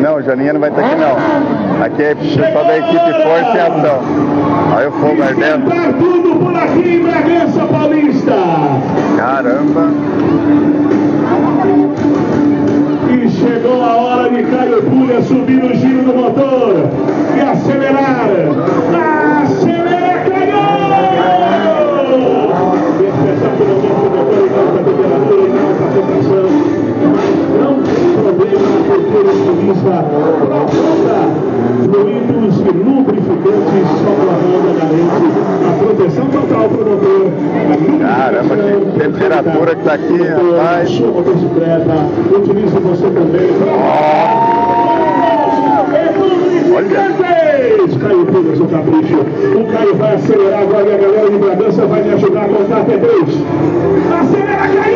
Não, Joaninha não vai estar aqui não. Aqui é pessoal da equipe Força em Ação. Olha o fogo ardendo. Tudo por aqui em Bragança Paulista. Caramba. E chegou a hora de Caio Pulha subir o giro do motor e acelerar. Acelera, Caio! Espetacularmente o motor em alta temperatura, em alta rotação. Não tem problema porque o motorista procura fluidos e lubrificantes só com a roda garante a proteção total para o motor. Caramba, que temperatura que tá aqui, rapaz. Sua motocicleta, utilize você também. Caio Pulha, seu capricho. O Caio vai acelerar agora e a galera de Bragança vai me ajudar a contar até 3. Acelera, Caio!